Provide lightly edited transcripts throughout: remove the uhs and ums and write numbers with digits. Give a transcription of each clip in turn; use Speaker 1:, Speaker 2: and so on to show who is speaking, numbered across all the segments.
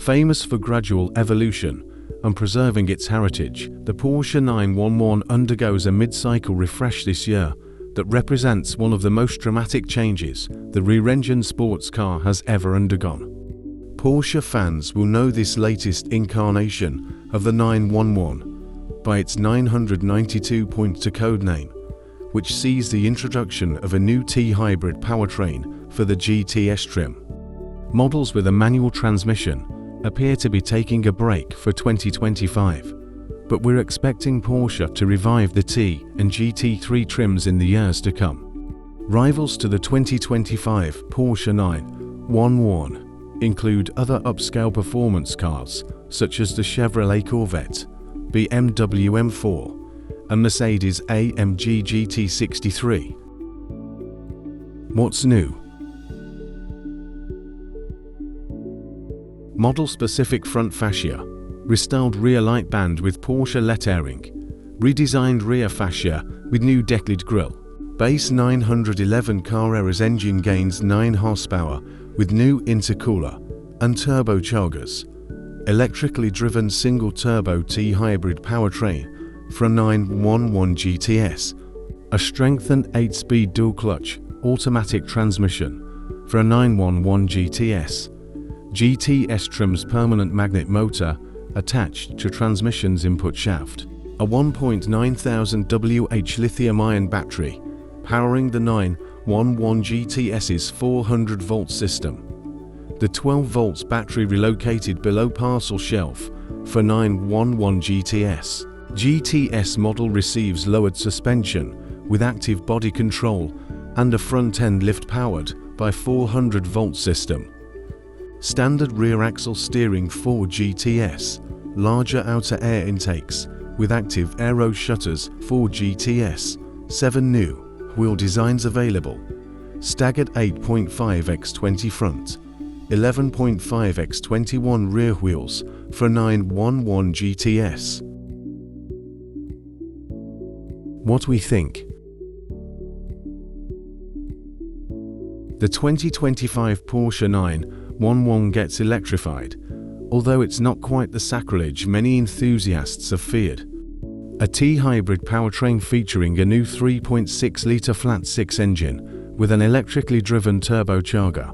Speaker 1: Famous for gradual evolution and preserving its heritage, the Porsche 911 undergoes a mid-cycle refresh this year that represents one of the most dramatic changes the rear-engine sports car has ever undergone. Porsche fans will know this latest incarnation of the 911 by its 992-point code name, which sees the introduction of a new T-hybrid powertrain for the GTS trim. Models with a manual transmission appear to be taking a break for 2025, but we're expecting Porsche to revive the T and GT3 trims in the years to come. Rivals to the 2025 Porsche 911 include other upscale performance cars such as the Chevrolet Corvette, BMW M4, and Mercedes-AMG GT63. What's new? Model-specific front fascia, restyled rear light band with Porsche lettering, redesigned rear fascia with new deckled grille. Base 911 Carrera's engine gains 9 horsepower with new intercooler and turbochargers. Electrically driven single-turbo T-hybrid powertrain for a 911 GTS. A strengthened 8-speed dual-clutch automatic transmission for a 911 GTS. GTS trims permanent magnet motor attached to transmission's input shaft. A 1,900 Wh lithium-ion battery powering the 911 GTS's 400-volt system. The 12-volts battery relocated below parcel shelf for 911 GTS. GTS model receives lowered suspension with active body control and a front-end lift powered by 400-volt system. Standard rear axle steering for GTS. Larger outer air intakes with active aero shutters for GTS. 7 new wheel designs available. Staggered 8.5x20 front, 11.5x21 rear wheels for 911 GTS. What we think. The 2025 Porsche 911 gets electrified, although it's not quite the sacrilege many enthusiasts have feared. A T-hybrid powertrain featuring a new 3.6-litre flat-six engine with an electrically driven turbocharger,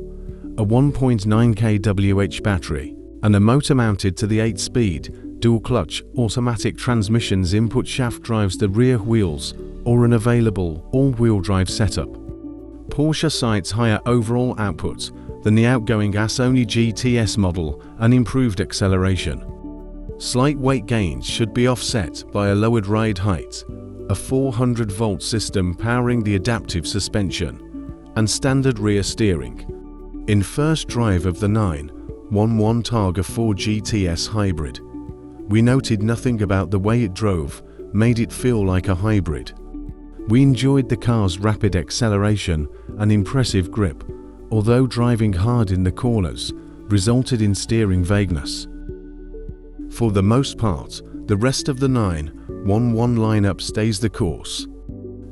Speaker 1: a 1.9 kWh battery, and a motor mounted to the 8-speed, dual-clutch automatic transmission's input shaft drives the rear wheels or an available all-wheel drive setup. Porsche cites higher overall output than the outgoing gas-only GTS model and improved acceleration. Slight weight gains should be offset by a lowered ride height, a 400-volt system powering the adaptive suspension, and standard rear steering. In first drive of the 911 Targa 4 GTS hybrid, we noted nothing about the way it drove made it feel like a hybrid. We enjoyed the car's rapid acceleration and impressive grip, although driving hard in the corners resulted in steering vagueness. For the most part, the rest of the 911 lineup stays the course.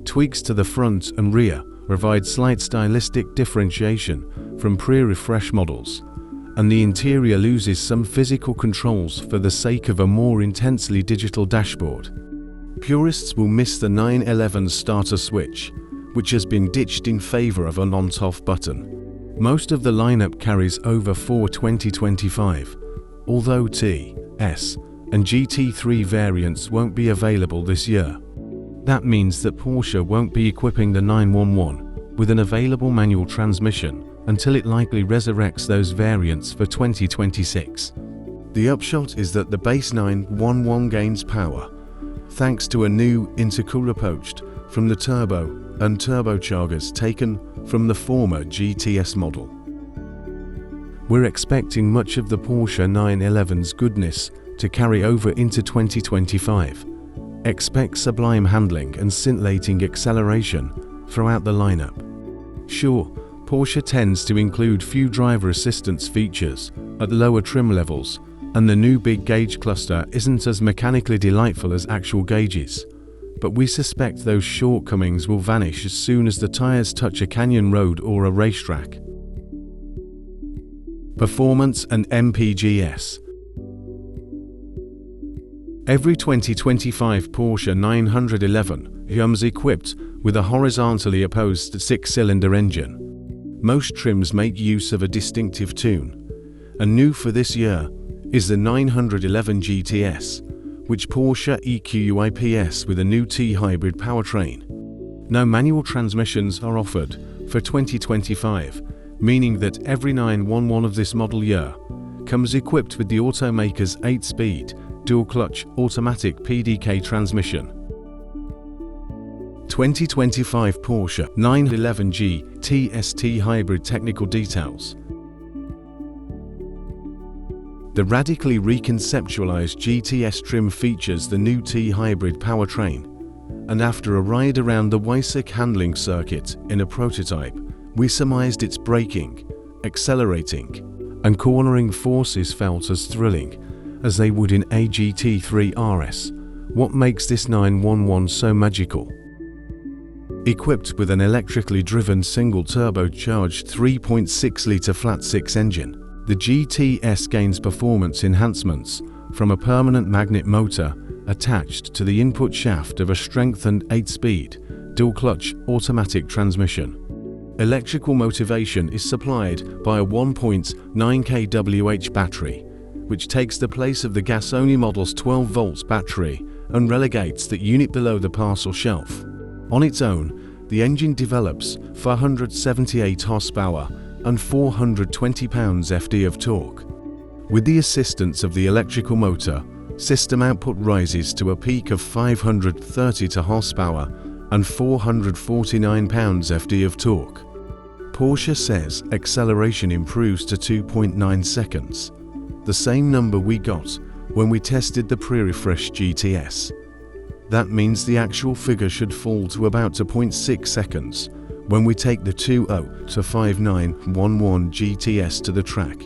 Speaker 1: Tweaks to the front and rear provide slight stylistic differentiation from pre-refresh models, and the interior loses some physical controls for the sake of a more intensely digital dashboard. Purists will miss the 911's starter switch, which has been ditched in favor of an on-off button. Most of the lineup carries over for 2025, although T, S, and GT3 variants won't be available this year. That means that Porsche won't be equipping the 911 with an available manual transmission until it likely resurrects those variants for 2026. The upshot is that the base 911 gains power, thanks to a new intercooler poached from the turbo and turbochargers taken from the former GTS model. We're expecting much of the Porsche 911's goodness to carry over into 2025. Expect sublime handling and scintillating acceleration throughout the lineup. Sure, Porsche tends to include few driver assistance features at lower trim levels, and the new big gauge cluster isn't as mechanically delightful as actual gauges, but we suspect those shortcomings will vanish as soon as the tires touch a canyon road or a racetrack. Performance and MPGs. Every 2025 Porsche 911 comes equipped with a horizontally opposed 6-cylinder engine. Most trims make use of a distinctive tune, and new for this year is the 911 GTS, which Porsche EQUIPS with a new T-hybrid powertrain. No manual transmissions are offered for 2025, meaning that every 911 of this model year comes equipped with the automaker's 8-speed dual-clutch automatic PDK transmission. 2025 Porsche 911 GTS hybrid technical details. The radically reconceptualized GTS trim features the new T-hybrid powertrain, and after a ride around the Weissach handling circuit in a prototype, we surmised its braking, accelerating, and cornering forces felt as thrilling as they would in a GT3 RS. What makes this 911 so magical? Equipped with an electrically driven single turbocharged 3.6-litre flat-six engine, the GTS gains performance enhancements from a permanent magnet motor attached to the input shaft of a strengthened 8-speed dual-clutch automatic transmission. Electrical motivation is supplied by a 1.9 kWh battery, which takes the place of the gas-only model's 12 volts battery and relegates that unit below the parcel shelf. On its own, the engine develops 478 horsepower and 420 pounds-ft of torque. With the assistance of the electrical motor, system output rises to a peak of 530 horsepower and 449 pounds-ft of torque. Porsche says acceleration improves to 2.9 seconds, the same number we got when we tested the pre-refreshed GTS. That means the actual figure should fall to about 2.6 seconds when we take the 20-5911 GTS to the track.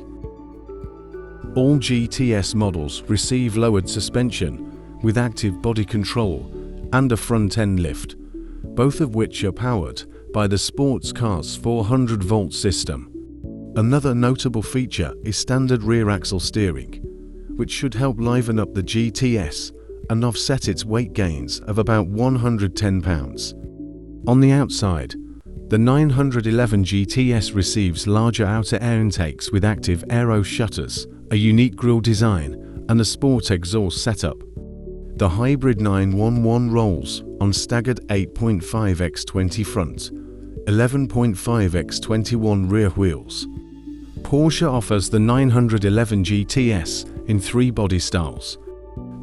Speaker 1: All GTS models receive lowered suspension with active body control and a front-end lift, both of which are powered by the sports car's 400-volt system. Another notable feature is standard rear axle steering, which should help liven up the GTS and offset its weight gains of about 110 pounds. On the outside, the 911 GTS receives larger outer air intakes with active aero shutters, a unique grille design, and a sport exhaust setup. The hybrid 911 rolls on staggered 8.5x20 front, 11.5x21 rear wheels. Porsche offers the 911 GTS in 3 body styles.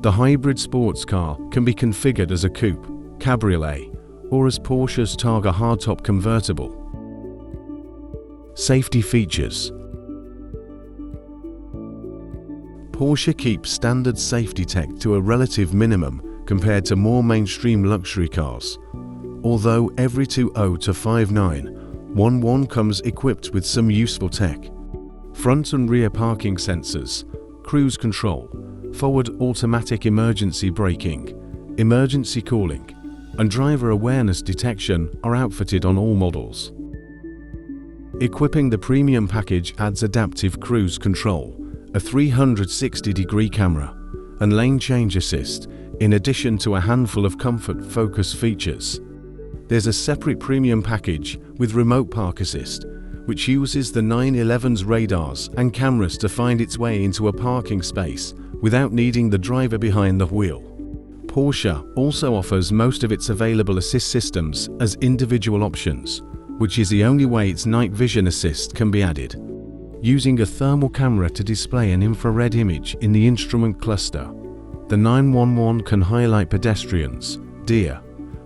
Speaker 1: The hybrid sports car can be configured as a coupe, cabriolet, or as Porsche's Targa hardtop convertible. Safety features. Porsche keeps standard safety tech to a relative minimum compared to more mainstream luxury cars, although every 20-5911 comes equipped with some useful tech. Front and rear parking sensors, cruise control, forward automatic emergency braking, emergency calling, and driver awareness detection are outfitted on all models. Equipping the premium package adds adaptive cruise control, a 360-degree camera, and lane change assist, in addition to a handful of comfort focus features. There's a separate premium package with remote park assist, which uses the 911's radars and cameras to find its way into a parking space without needing the driver behind the wheel. Porsche also offers most of its available assist systems as individual options, which is the only way its night vision assist can be added. Using a thermal camera to display an infrared image in the instrument cluster, the 911 can highlight pedestrians, deer,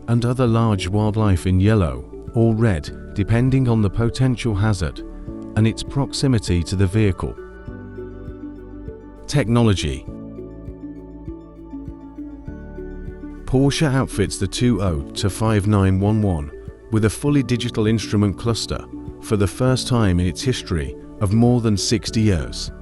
Speaker 1: and other large wildlife in yellow or red, depending on the potential hazard and its proximity to the vehicle. Technology. Porsche outfits the 20-5911 with a fully digital instrument cluster for the first time in its history of more than 60 years.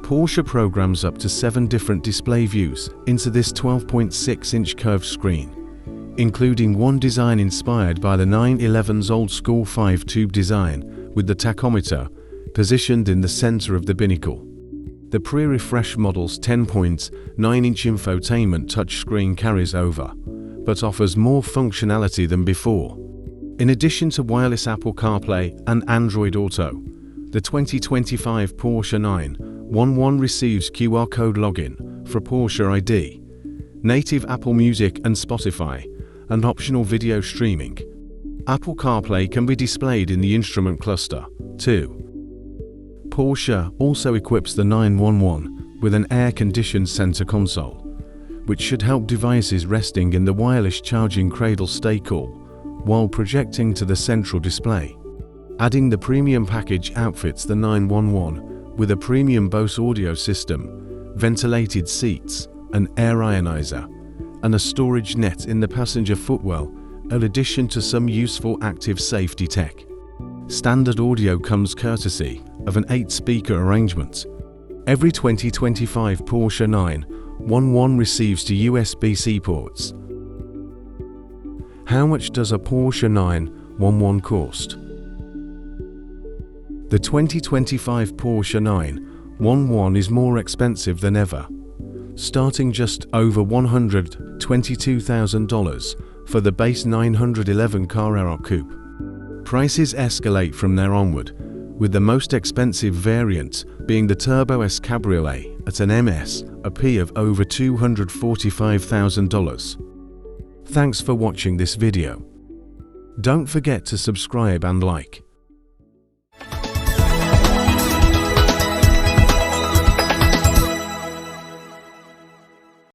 Speaker 1: Porsche programs up to 7 different display views into this 12.6-inch curved screen, including one design inspired by the 911's old-school 5-tube design with the tachometer positioned in the center of the binnacle. The pre-refresh model's 10.9-inch infotainment touchscreen carries over, but offers more functionality than before. In addition to wireless Apple CarPlay and Android Auto, the 2025 Porsche 911 receives QR code login for Porsche ID, native Apple Music and Spotify, and optional video streaming. Apple CarPlay can be displayed in the instrument cluster, too. Porsche also equips the 911 with an air-conditioned center console, which should help devices resting in the wireless charging cradle stay cool, while projecting to the central display. Adding the premium package outfits the 911 with a premium Bose audio system, ventilated seats, an air ionizer, and a storage net in the passenger footwell, in addition to some useful active safety tech. Standard audio comes courtesy of an 8-speaker arrangement. Every 2025 Porsche 911 receives two USB-C ports. How much does a Porsche 911 cost? The 2025 Porsche 911 is more expensive than ever, starting just over $122,000 for the base 911 Carrera coupe. Prices escalate from there onward, with the most expensive variant being the Turbo S Cabriolet at an MSRP of over $245,000. Thanks for watching this video. Don't forget to subscribe and like.